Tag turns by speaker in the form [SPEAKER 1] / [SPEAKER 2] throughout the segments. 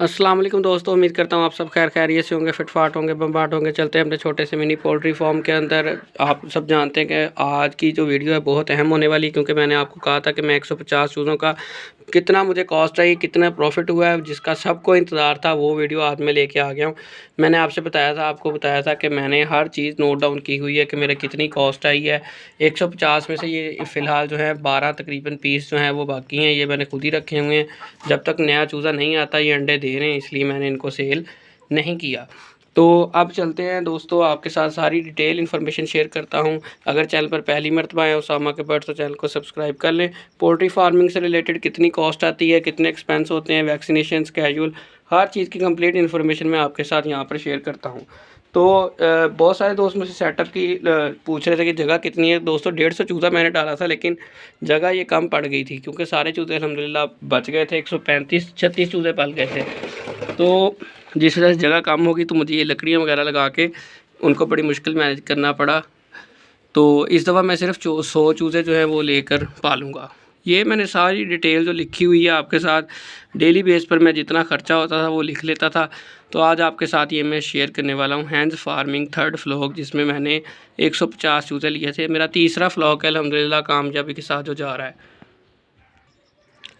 [SPEAKER 1] अस्सलाम वालेकुम दोस्तों, उम्मीद करता हूँ आप सब खैर खैरियत से होंगे, फिटफाट होंगे, बम्बाट होंगे। चलते हैं अपने छोटे से मिनी पोल्ट्री फार्म के अंदर। आप सब जानते हैं कि आज की जो वीडियो है बहुत अहम होने वाली, क्योंकि मैंने आपको कहा था कि मैं 150 चूज़ों का कितना मुझे कॉस्ट आई, कितना प्रॉफिट हुआ है, जिसका सबको इंतज़ार था, वो वीडियो आज मैं लेके आ गया हूँ। मैंने आपको बताया था कि मैंने हर चीज़ नोट डाउन की हुई है कि मेरा कितनी कॉस्ट आई है। 150 में से ये फ़िलहाल जो है 12 तकरीबन पीस जो हैं वो बाकी हैं। ये मैंने खुद ही रखे हुए हैं, जब तक नया चूज़ा नहीं आता ये अंडे दे रहे हैं, इसलिए मैंने इनको सेल नहीं किया। तो अब चलते हैं दोस्तों, आपके साथ सारी डिटेल इन्फॉर्मेशन शेयर करता हूँ। अगर चैनल पर पहली मर्तबा है उसामा के बर्ड्स, तो चैनल को सब्सक्राइब कर लें। पोल्ट्री फार्मिंग से रिलेटेड कितनी कॉस्ट आती है, कितने एक्सपेंस होते हैं, वैक्सीनेशन, स्केड्यूल, हर चीज़ की कंप्लीट इन्फॉर्मेशन मैं आपके साथ यहाँ पर शेयर करता हूँ। तो बहुत सारे दोस्त मुझसे सेटअप की पूछ रहे थे कि जगह कितनी है। दोस्तों 150 चूज़ा मैंने डाला था, लेकिन जगह ये कम पड़ गई थी, क्योंकि सारे चूज़े अल्हम्दुलिल्लाह बच गए थे। 135-36 चूज़े पल गए थे। तो जिस वजह से जगह कम होगी तो मुझे ये लकड़ियाँ वगैरह लगा के उनको बड़ी मुश्किल मैनेज करना पड़ा। तो इस दफ़ा मैं सिर्फ 100 चूज़े जो हैं वो लेकर पालूँगा। ये मैंने सारी डिटेल जो लिखी हुई है आपके साथ, डेली बेस पर मैं जितना ख़र्चा होता था वो लिख लेता था। तो आज आपके साथ ये मैं शेयर करने वाला हूँ हैंड्स फार्मिंग थर्ड व्लॉग, जिसमें मैंने 150 चूज़े लिए थे। मेरा तीसरा व्लॉग है अल्हम्दुलिल्लाह कामयाबी के साथ जो जा रहा है।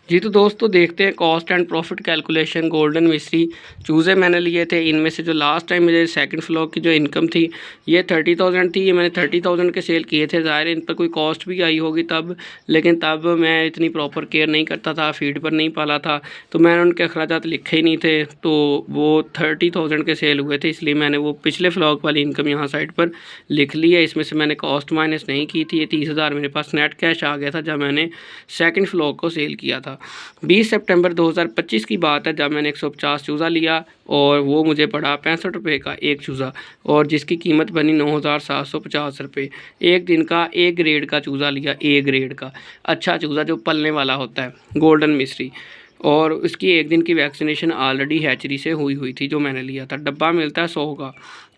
[SPEAKER 1] जी तो दोस्तों देखते हैं cost and profit calculation. Golden मिस्री चूज़े मैंने लिए थे। इनमें से जो लास्ट टाइम मेरे सेकंड फ्लोर की जो इनकम थी ये 30,000 थी। ये मैंने 30,000 के सेल किए थे। ज़ाहिर है इन पर कोई कॉस्ट भी आई होगी तब, लेकिन तब मैं इतनी प्रॉपर केयर नहीं करता था, फीड पर नहीं पाला था, तो मैंने उनके अखराजात लिखे ही नहीं थे। तो वो 30,000 के सेल हुए थे, इसलिए मैंने वो पिछले फ्लॉग वाली इनकम यहाँ साइड पर लिख ली है। इसमें से मैंने कॉस्ट माइनस नहीं की थी। ये 30,000 मेरे पास नेट कैश आ गया था जब मैंने सेकंड फ्लॉग को सेल किया था। 20 सितंबर 2025 की बात है, जब मैंने 150 चूज़ा लिया और वो मुझे पड़ा 65 रुपये का एक चूज़ा, और जिसकी कीमत बनी 9,750 रुपये। एक दिन का ए ग्रेड का चूज़ा लिया, ए ग्रेड का अच्छा चूज़ा जो पलने वाला होता है, गोल्डन मिस्री। और उसकी एक दिन की वैक्सीनेशन ऑलरेडी हैचरी से हुई थी जो मैंने लिया था। डब्बा मिलता है 100 का,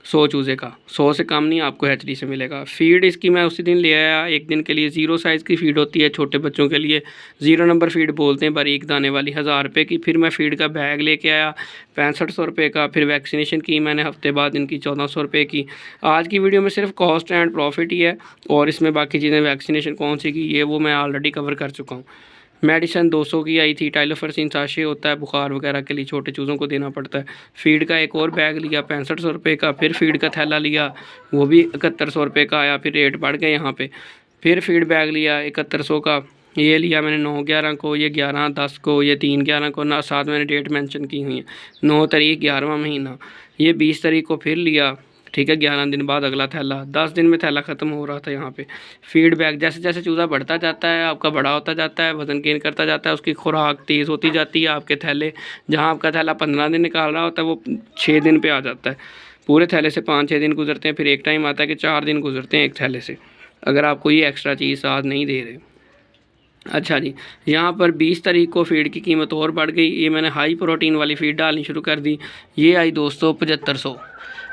[SPEAKER 1] 100 चूज़े का, 100 से कम नहीं आपको हैचरी से मिलेगा। फ़ीड इसकी मैं उसी दिन ले आया एक दिन के लिए। ज़ीरो साइज़ की फ़ीड होती है छोटे बच्चों के लिए, 0 नंबर फ़ीड बोलते हैं, बारीक दाने वाली, 1000 रुपये की। फिर मैं फ़ीड का बैग लेके आया 6500 रुपये का। फिर वैक्सीनेशन की मैंने हफ्ते बाद इनकी 1400 रुपये की। आज की वीडियो में सिर्फ कॉस्ट एंड प्रॉफिट ही है, और इसमें बाकी चीज़ें वैक्सीनेशन कौन सी की ये वो मैं ऑलरेडी कवर कर चुका हूँ। मेडिसिन 200 की आई थी। टाइलोफर्सिन साशे होता है बुखार वगैरह के लिए, छोटे चूज़ों को देना पड़ता है। फ़ीड का एक और बैग लिया 6500 रुपये का। फिर फ़ीड का थैला लिया, वो भी 7100 रुपये का आया। फिर रेट बढ़ गए यहाँ पे। फिर फ़ीड बैग लिया 7100 का। ये लिया मैंने 9/11 को, ये 11/10 को, ये 3/11 को ना, साथ मैंने डेट मेंशन की हुई है, 9 तारीख 11वां महीना। ये 20 तारीख को फिर लिया, ठीक है, 11 दिन बाद अगला थैला। 10 दिन में थैला ख़त्म हो रहा था यहाँ पे। फीड बैग जैसे जैसे चूज़ा बढ़ता जाता है, आपका बड़ा होता जाता है, वज़न गेन करता जाता है, उसकी खुराक तेज़ होती जाती है। आपके थैले, जहाँ आपका थैला 15 दिन निकाल रहा होता है, वो 6 दिन पे आ जाता है। पूरे थैले से 5-6 दिन गुजरते हैं। फिर एक टाइम आता है कि 4 दिन गुजरते हैं एक थैले से, अगर आप कोई एक्स्ट्रा चीज़ साथ नहीं दे रहे। अच्छा जी, यहाँ पर 20 तारीख को फ़ीड की कीमत और बढ़ गई। ये मैंने हाई प्रोटीन वाली फ़ीड डालनी शुरू कर दी। ये आई दोस्तों 7500,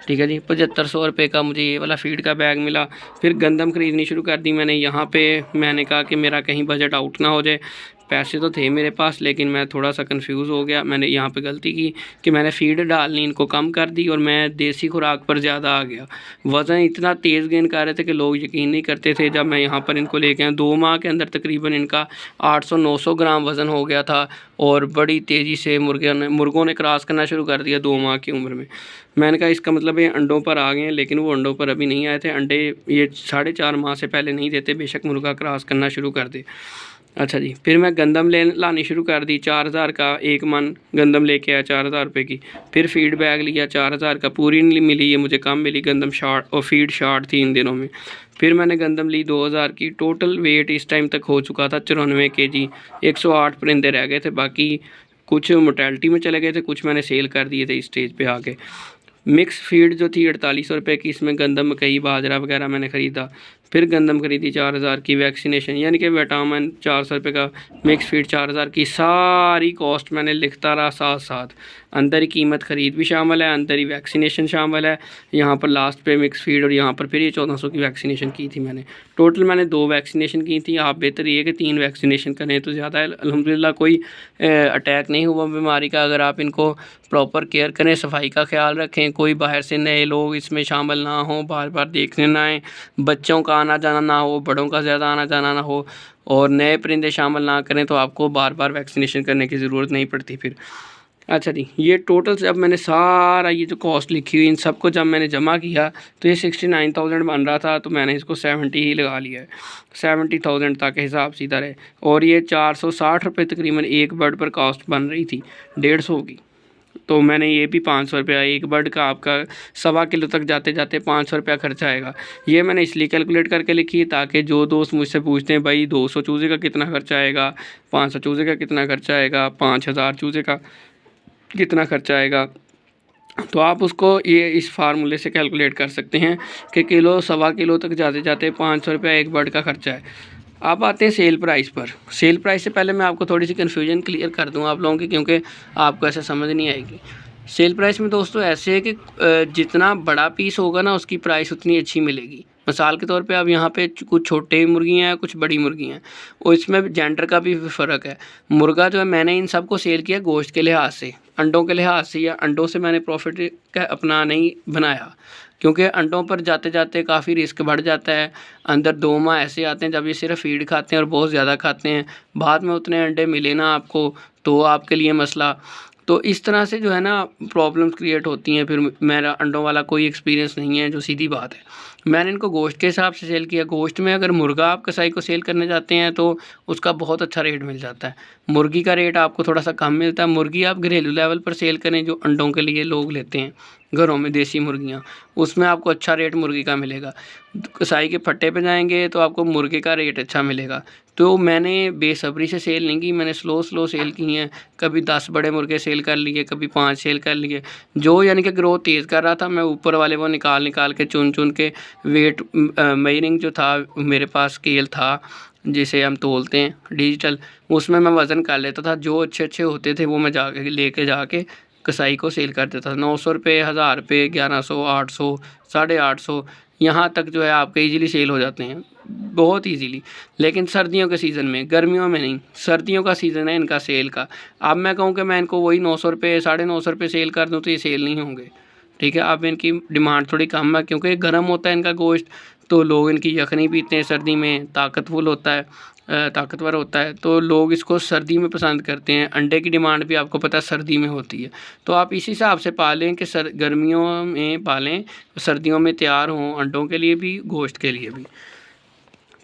[SPEAKER 1] ठीक है जी, 7500 रुपये का मुझे ये वाला फ़ीड का बैग मिला। फिर गंदम ख़रीदनी शुरू कर दी मैंने। यहाँ पे मैंने कहा कि मेरा कहीं बजट आउट ना हो जाए। पैसे तो थे मेरे पास, लेकिन मैं थोड़ा सा कंफ्यूज हो गया। मैंने यहाँ पे गलती की कि मैंने फ़ीड डालनी इनको कम कर दी, और मैं देसी खुराक पर ज़्यादा आ गया। वज़न इतना तेज़ गेन कर रहे थे कि लोग यकीन नहीं करते थे। जब मैं यहाँ पर इनको लेके आया 2 माह के अंदर तकरीबन इनका 800-900 ग्राम वज़न हो गया था, और बड़ी तेज़ी से मुर्गों ने क्रॉस करना शुरू कर दिया 2 माह की उम्र में। मैंने कहा इसका मतलब ये अंडों पर आ गए हैं, लेकिन वो अंडों पर अभी नहीं आए थे। अंडे ये 4.5 माह से पहले नहीं देते, बेशक मुर्गा क्रॉस करना शुरू कर दे। अच्छा जी, फिर मैं गंदम लानी शुरू कर दी। 4000 का एक मन गंदम लेके आया, 4000 रुपये की। फिर फ़ीड बैग लिया 4000 का, पूरी नहीं मिली ये मुझे, कम मिली। गंदम शार्ट और फ़ीड शार्ट थी इन दिनों में। फिर मैंने गंदम ली 2000 की। टोटल वेट इस टाइम तक हो चुका था 94 kg। 108 परिंदे रह गए थे, बाकी कुछ मोर्टेलिटी में चले गए थे, कुछ मैंने सेल कर दिए थे इस स्टेज पे आके। मिक्स फीड जो थी 4800 रुपये की, इसमें गंदम, मकई, बाजरा वगैरह मैंने ख़रीदा। फिर गंदम खरीदी 4000 की, वैक्सीनेशन यानी कि विटामिन 400 रुपये का, मिक्स फीड 4000 की, सारी कॉस्ट मैंने लिखता रहा साथ साथ। अंदर ही कीमत ख़रीद भी शामिल है, अंदर ही वैक्सीनेशन शामिल है, यहाँ पर लास्ट पे मिक्स फीड और यहाँ पर फिर ये 1400 की वैक्सीनेशन की थी मैंने। टोटल मैंने 2 वैक्सीनेशन की थी। आप बेहतर ये कि 3 वैक्सीनेशन करें तो ज़्यादा है। अल्हम्दुलिल्लाह कोई अटैक नहीं हुआ बीमारी का। अगर आप इनको प्रॉपर केयर करें, सफाई का ख्याल रखें, कोई बाहर से नए लोग इसमें शामिल ना हों, बार बार देखने ना आएँ, बच्चों का आना जाना ना हो, बड़ों का ज़्यादा आना जाना ना हो और नए परिंदे शामिल ना करें, तो आपको बार बार वैक्सीनेशन करने की ज़रूरत नहीं पड़ती फिर। अच्छा जी, ये टोटल जब मैंने सारा ये जो कॉस्ट लिखी हुई इन सबको जब मैंने जमा किया तो ये 69,000 बन रहा था, तो मैंने इसको 70 ही लगा लिया है। 70,000 तक हिसाब सीधा रहे। और ये 460 रुपये तकरीबन एक बर्ड पर कॉस्ट बन रही थी 150 की। तो मैंने ये भी 500 रुपया एक बर्ड का, आपका 1.25 किलो तक जाते जाते 500 रुपया खर्चा आएगा। ये मैंने इसलिए कैलकुलेट करके लिखी ताकि जो दोस्त मुझसे पूछते हैं भाई 200 चूज़े का कितना खर्चा आएगा, 500 चूज़े का कितना खर्चा आएगा, 5000 चूज़े का कितना खर्चा आएगा, तो आप उसको ये इस फार्मूले से कैलकुलेट कर सकते हैं कि किलो 1.25 किलो तक जाते जाते 500 रुपया एक बर्ड का खर्चा है। अब आते हैं सेल प्राइस पर। सेल प्राइस से पहले मैं आपको थोड़ी सी कन्फ्यूजन क्लियर कर दूं आप लोगों की, क्योंकि आपको ऐसा समझ नहीं आएगी। सेल प्राइस में दोस्तों ऐसे है कि जितना बड़ा पीस होगा ना उसकी प्राइस उतनी अच्छी मिलेगी। मिसाल के तौर पे अब यहाँ पे कुछ छोटे मुर्गियाँ हैं, कुछ बड़ी मुर्गियाँ हैं, और इसमें जेंडर का भी फ़र्क है। मुर्गा जो है मैंने इन सबको सेल किया गोश्त के लिहाज से, अंडों के लिहाज से, या अंडों से मैंने प्रॉफिट का अपना नहीं बनाया, क्योंकि अंडों पर जाते जाते काफ़ी रिस्क बढ़ जाता है। अंदर 2 माह ऐसे आते हैं जब ये सिर्फ फीड खाते हैं और बहुत ज़्यादा खाते हैं, बाद में उतने अंडे मिले ना आपको तो आपके लिए मसला। तो इस तरह से जो है ना प्रॉब्लम्स क्रिएट होती हैं। फिर मेरा अंडों वाला कोई एक्सपीरियंस नहीं है, जो सीधी बात है। मैंने इनको गोश्त के हिसाब से सेल किया। गोश्त में अगर मुर्गा आप कसाई को सेल करने जाते हैं तो उसका बहुत अच्छा रेट मिल जाता है। मुर्गी का रेट आपको थोड़ा सा कम मिलता है। मुर्गी आप घरेलू लेवल पर सेल करें, जो अंडों के लिए लोग लेते हैं घरों में देसी मुर्गियाँ, उसमें आपको अच्छा रेट मुर्गी का मिलेगा। कसाई के फट्टे पे जाएंगे तो आपको मुर्गे का रेट अच्छा मिलेगा। तो मैंने बेसब्री से सेल नहीं की, मैंने स्लो स्ेल की हैं। कभी 10 बड़े मुर्गे सेल कर लिए, कभी 5 सेल कर लिए। जो यानी कि ग्रोथ तेज़ कर रहा था, मैं ऊपर वाले वो निकाल के चुन के वेट मेजरिंग जो था, मेरे पास स्केल था जिसे हम तोलते हैं डिजिटल, उसमें मैं वज़न कर लेता था। जो अच्छे होते थे वो मैं जाके कसाई को सेल कर देता था। 900 रुपये, 1000 रुपये, 1100, 800, 850, यहाँ तक जो है आपके ईज़िली सेल हो जाते हैं, बहुत ईज़िली। लेकिन सर्दियों के सीज़न में, गर्मियों में नहीं, सर्दियों का सीज़न है इनका सेल का। अब मैं कहूँ कि मैं इनको वही 900 रुपये, 950 रुपये सेल कर दूँ तो ये सेल नहीं होंगे, ठीक है। अब इनकी डिमांड थोड़ी कम है, क्योंकि गर्म होता है इनका गोश्त, तो लोग इनकी यखनी पीते हैं सर्दी में, ताकतवर होता है, तो लोग इसको सर्दी में पसंद करते हैं। अंडे की डिमांड भी आपको पता है सर्दी में होती है। तो आप इसी हिसाब से पालें कि गर्मियों में पालें, सर्दियों में तैयार हों, अंडों के लिए भी गोश्त के लिए भी।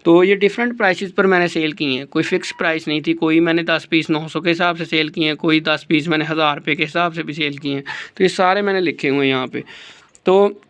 [SPEAKER 1] तो ये डिफरेंट प्राइसेस पर मैंने सेल की हैं, कोई फ़िक्स प्राइस नहीं थी। कोई मैंने 10 पीस 900 के हिसाब से सेल किए हैं, कोई 10 पीस मैंने 1000 रुपये के हिसाब से भी सेल किए हैं। तो ये सारे मैंने लिखे हुए हैं यहाँ पे। तो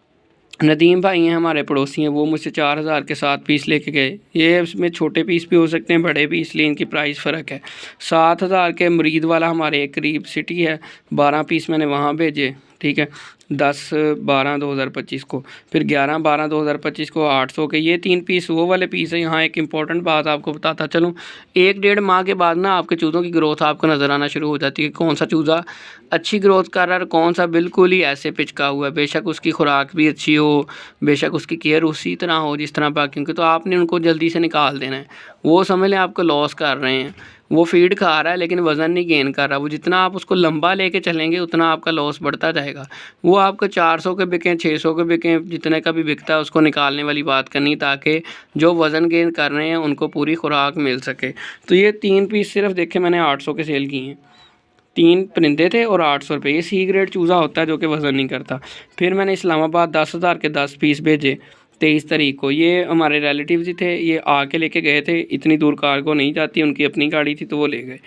[SPEAKER 1] नदीम भाई हैं हमारे पड़ोसी हैं, वो मुझसे 4000 के 7 पीस लेके गए। ये इसमें छोटे पीस भी हो सकते हैं, बड़े भी, इसलिए इनकी प्राइस फ़र्क है। 7000 के मुरीद वाला हमारे एक करीब सिटी है, 12 पीस मैंने वहाँ भेजे, ठीक है। 10/12/2025 को, फिर 11/12/2025 को 800 के। ये 3 पीस वो वाले पीस है। यहाँ एक इम्पॉर्टेंट बात आपको बताता चलूँ, 1-1.5 माह के बाद ना आपके चूज़ों की ग्रोथ आपको नज़र आना शुरू हो जाती है, कौन सा चूज़ा अच्छी ग्रोथ कर रहा है और कौन सा बिल्कुल ही ऐसे पिचका हुआ है। बेशक उसकी खुराक भी अच्छी हो, बेशक उसकी केयर उसी तरह हो जिस तरह बाकियों की, तो आपने उनको जल्दी से निकाल देना है। वो समझ लें आपको लॉस कर रहे हैं। वो फीड खा रहा है लेकिन वज़न नहीं गेन कर रहा। वो जितना आप उसको लंबा लेके चलेंगे उतना आपका लॉस बढ़ता जाएगा। वो आपको 400 के बिकें, 600 के बिकें, जितने का भी बिकता है उसको निकालने वाली बात करनी, ताकि जो वज़न गेन कर रहे हैं उनको पूरी खुराक मिल सके। तो ये 3 पीस सिर्फ देखे मैंने 800 के सेल किए हैं। 3 परिंदे थे और 800 रुपये। ये सी ग्रेड चूज़ा होता है जो कि वज़न नहीं करता। फिर मैंने इस्लामाबाद 10,000 के 10 पीस भेजे 23 तारीख को। ये हमारे रिलेटिव्स ही थे, ये आके लेके गए थे। इतनी दूर कार्गो नहीं जाती, उनकी अपनी गाड़ी थी तो वो ले गए।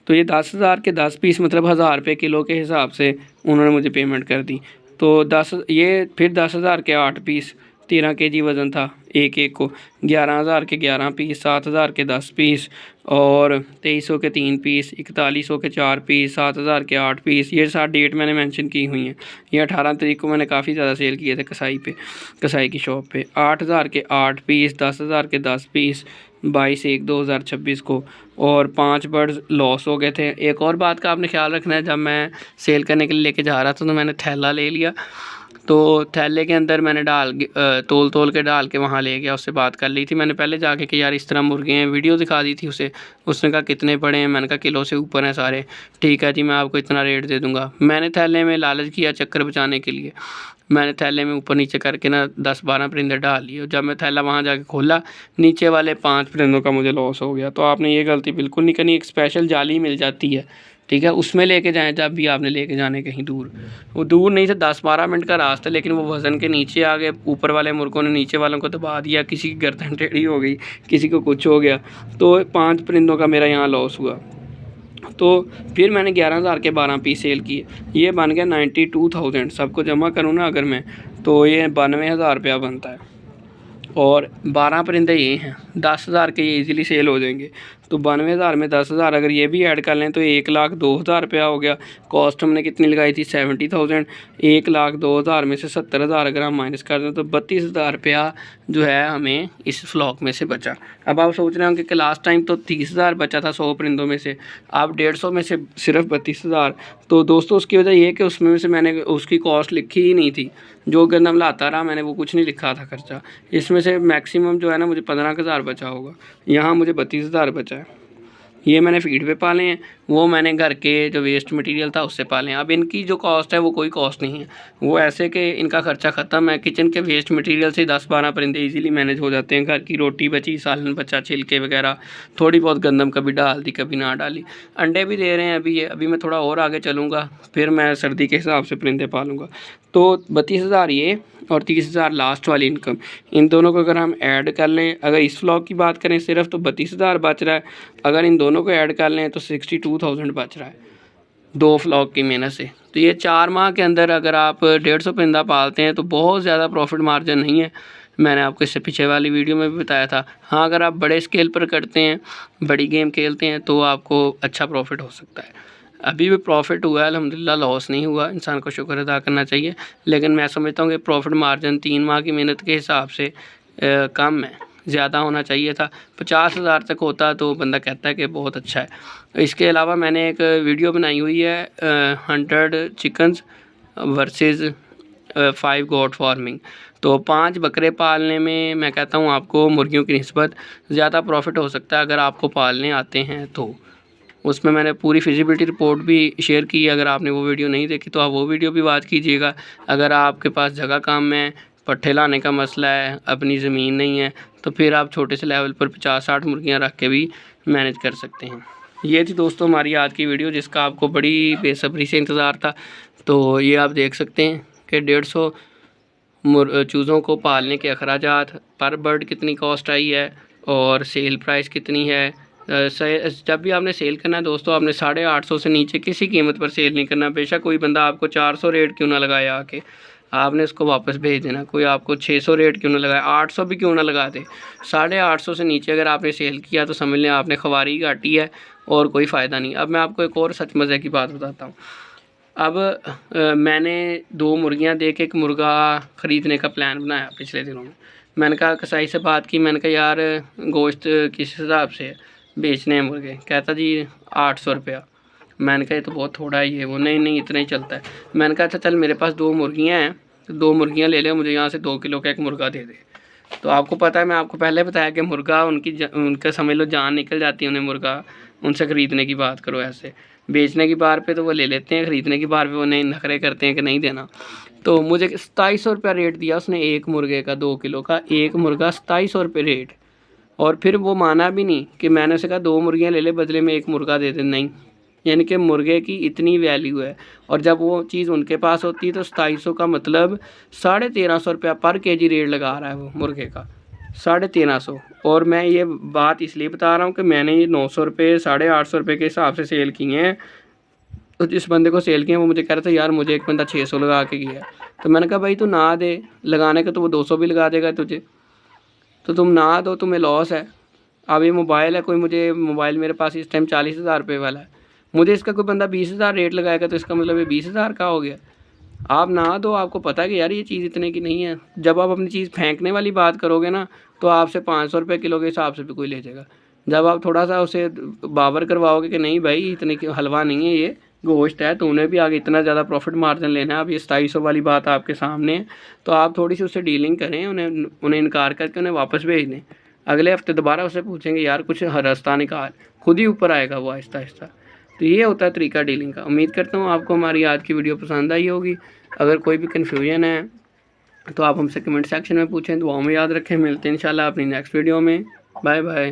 [SPEAKER 1] तो ये 10,000 के 10 पीस मतलब 1000 रुपये किलो के हिसाब से उन्होंने मुझे पेमेंट कर दी। तो 10 ये फिर 10,000 के 8 पीस 13 kg वज़न था एक एक को। 11,000 के 11 पीस, 7,000 के 10 पीस और 2300 के 3 पीस, 4100 के 4 पीस, 7,000 के 8 पीस। ये 7 डेट मैंने मेंशन की हुई हैं। ये 18 तारीख को मैंने काफ़ी ज़्यादा सेल किए थे कसाई की शॉप पे। 8,000 के 8 पीस, 10,000 के 10 पीस 22/1/2026 को, और 5 बर्ड्स लॉस हो गए थे। एक और बात का आपने ख्याल रखना है, जब मैं सेल करने के लिए लेके जा रहा था तो मैंने थैला ले लिया, तो थैले के अंदर मैंने तोल के डाल के वहाँ ले गया। उससे बात कर ली थी मैंने पहले जाके कि यार इस तरह मुर्गे हैं, वीडियो दिखा दी थी उसे। उसने कहा कितने पड़े हैं, मैंने कहा किलो से ऊपर हैं सारे। ठीक है जी, मैं आपको इतना रेट दे दूँगा। मैंने थैले में लालच किया चक्कर बचाने के लिए, मैंने थैले में ऊपर नीचे करके ना 10-12 परिंदे डाल लिए। जब मैं थैला वहाँ जाके खोला, नीचे वाले 5 परिंदों का मुझे लॉस हो गया। तो आपने ये गलती बिल्कुल नहीं करनी। एक स्पेशल जाली मिल जाती है, ठीक है, उसमें लेके जाएं जब भी आपने लेके जाने कहीं दूर। वो दूर नहीं से 10-12 मिनट का रास्ता, लेकिन वो वज़न के नीचे आ गए। ऊपर वाले मुर्गों ने नीचे वालों को दबा दिया, किसी की गर्दन टेढ़ी हो गई, किसी को कुछ हो गया। तो 5 परिंदों का मेरा यहाँ लॉस हुआ। तो फिर मैंने 11,000 के 12 पीस सेल किए। ये बन गया 92,000। सबको जमा करूँ ना अगर मैं, तो ये 92,000 रुपया बनता है। और 12 परिंदे ये हैं, 10,000 के ये ईज़िली सेल हो जाएंगे। तो 92,000 में 10,000 अगर ये भी ऐड कर लें तो 1,02,000 रुपया हो गया। कॉस्ट हमने कितनी लगाई थी 70,000। 1,02,000 में से 70,000 अगर हम माइनस कर दें तो 32,000 रुपया जो है हमें इस फ्लॉक में से बचा। अब आप सोच रहे होंगे कि लास्ट टाइम तो 30,000 बचा था 100 परिंदों में से, अब 150 में से सिर्फ 32,000। तो दोस्तों उसकी वजह ये है कि उसमें से मैंने उसकी कॉस्ट लिखी ही नहीं थी। जो गंदम लाता रहा मैंने, वो कुछ नहीं लिखा था खर्चा। इसमें से मैक्सिमम जो है ना मुझे 15,000 बचा होगा, यहाँ मुझे 32,000 बचा है। ये मैंने फीड पे पाले हैं, वो मैंने घर के जो वेस्ट मटेरियल था उससे पाले हैं। अब इनकी जो कॉस्ट है वो कोई कॉस्ट नहीं है, वो ऐसे कि इनका खर्चा ख़त्म है। किचन के वेस्ट मटेरियल से 10-12 परिंदे इजीली मैनेज हो जाते हैं। घर की रोटी बची, सालन बचा, छिलके वगैरह, थोड़ी बहुत गंदम कभी डाल दी कभी ना डाली। अंडे भी दे रहे हैं अभी मैं थोड़ा और आगे चलूँगा, फिर मैं सर्दी के हिसाब से परिंदे पालूँगा। तो 32,000 ये और 30,000 लास्ट वाली इनकम, इन दोनों को अगर हम ऐड कर लें, अगर इस फ्लॉक की बात करें सिर्फ तो 32,000 बच रहा है। अगर इन दोनों को ऐड कर लें तो 62,000 बच रहा है 2 फ्लॉक की मेहनत से। तो ये 4 माह के अंदर अगर आप 150 परिंदा पालते हैं तो बहुत ज़्यादा प्रॉफिट मार्जिन नहीं है। मैंने आपको इससे पीछे वाली वीडियो में भी बताया था। हाँ, अगर आप बड़े स्केल पर करते हैं, बड़ी गेम खेलते हैं तो आपको अच्छा प्रॉफिट हो सकता है। अभी भी प्रॉफिट हुआ है अल्हम्दुलिल्लाह, लॉस नहीं हुआ। इंसान को शुक्र अदा करना चाहिए। लेकिन मैं समझता हूँ कि प्रॉफिट मार्जिन 3 माह की मेहनत के हिसाब से कम है, ज़्यादा होना चाहिए था। 50,000 तक होता तो बंदा कहता है कि बहुत अच्छा है। इसके अलावा मैंने एक वीडियो बनाई हुई है 100 चिकन्स वर्सेस 5 गोट फार्मिंग। तो 5 बकरे पालने में मैं कहता हूँ आपको मुर्गियों की निस्बत ज़्यादा प्रॉफिट हो सकता है अगर आपको पालने आते हैं तो। उसमें मैंने पूरी फिजिबिलिटी रिपोर्ट भी शेयर की है। अगर आपने वो वीडियो नहीं देखी तो आप वो वीडियो भी वॉच कीजिएगा। अगर आपके पास जगह कम है, पट्ठे लाने का मसला है, अपनी ज़मीन नहीं है, तो फिर आप छोटे से लेवल पर 50-60 मुर्गियाँ रख के भी मैनेज कर सकते हैं। ये थी दोस्तों हमारी आज की वीडियो, जिसका आपको बड़ी बेसब्री से इंतज़ार था। तो ये आप देख सकते हैं कि 150 चूज़ों को पालने के अखराजात, पर बर्ड कितनी कॉस्ट आई है और सेल प्राइस कितनी है। जब भी आपने सेल करना है दोस्तों, आपने 850 से नीचे किसी कीमत पर सेल नहीं करना। बेशक कोई बंदा आपको 400 रेट क्यों ना लगाए आके, आपने उसको वापस भेज देना। कोई आपको 600 रेट क्यों ना लगाए, 800 भी क्यों ना लगा दे, 850 से नीचे अगर आपने सेल किया तो समझ लें आपने खवारी काटी है और कोई फ़ायदा नहीं। अब मैं आपको एक और सच मज़े की बात बताता हूँ। अब मैंने 2 मुर्गियाँ दे के एक मुर्गा ख़रीदने का प्लान बनाया पिछले दिनों में। मैंने कहा कसाई से बात की, मैंने कहा यार गोश्त किस हिसाब से बेचने हैं मुर्गे। कहता जी 800 रुपया। मैंने कहा ये तो बहुत थोड़ा है, ये वो नहीं इतना ही चलता है। मैंने कहा अच्छा चल मेरे पास 2 मुर्गियाँ हैं, तो 2 मुर्गियाँ ले ले, मुझे यहाँ से 2 किलो का एक मुर्गा दे दे। तो आपको पता है, मैं आपको पहले बताया कि मुर्गा उनका समझ लो जान निकल जाती है उन्हें मुर्गा उनसे ख़रीदने की बात करो। ऐसे बेचने की बार पे तो वो ले लेते हैं, ख़रीदने की बार पे वो नहीं नखरे करते हैं कि नहीं देना। तो मुझे 2700 रुपया रेट दिया उसने एक मुर्गे का, 2 किलो का एक मुर्गा 2700 रुपये रेट। और फिर वो माना भी नहीं कि मैंने उसे कहा 2 मुर्गियाँ ले ले, बदले में एक मुर्गा दे दे। नहीं, यानी कि मुर्गे की इतनी वैल्यू है। और जब वो चीज़ उनके पास होती है तो 2700 का मतलब 1350 रुपया पर केजी रेट लगा रहा है वो मुर्गे का, 1350। और मैं ये बात इसलिए बता रहा हूँ कि मैंने ये 900 रुपये 850 रुपये के हिसाब से सेल किए हैं तो जिस बंदे को सेल किया वो मुझे कह रहा था यार मुझे एक बंदा 600 लगा के गया। तो मैंने कहा भाई तू ना दे, लगाने का तो वो 200 भी लगा देगा तुझे, तो तुम ना दो, तुम्हें लॉस है। अब ये मोबाइल है, कोई मुझे मोबाइल मेरे पास इस टाइम 40,000 रुपये वाला है, मुझे इसका कोई बंदा 20,000 रेट लगाएगा तो इसका मतलब ये 20,000 का हो गया। आप ना दो, आपको पता है कि यार ये चीज़ इतने की नहीं है। जब आप अपनी चीज़ फेंकने वाली बात करोगे ना तो आपसे 500 रुपये किलो के हिसाब से भी कोई ले जाएगा। जब आप थोड़ा सा उसे बावर करवाओगे कि नहीं भाई इतने की हलवा नहीं है, ये गोश्त है, तो उन्हें भी आगे इतना ज़्यादा प्रॉफिट मार्जिन लेना है, अब ये 2700 वाली बात आपके सामने है, तो आप थोड़ी सी उससे डीलिंग करें, उन्हें इनकार करके उन्हें वापस भेज दें। अगले हफ्ते दोबारा उससे पूछेंगे यार कुछ रास्ता निकाल, खुद ही ऊपर आएगा वो आहिस्ता आहिस्ता। तो ये होता है तरीका डीलिंग का। उम्मीद करता हूँ आपको हमारी आज की वीडियो पसंद आई होगी। अगर कोई भी कन्फ्यूजन है तो आप हमसे कमेंट सेक्शन में पूछें। दुआओं में याद रखें। मिलते हैं इंशाल्लाह अपनी नेक्स्ट वीडियो में। Bye bye.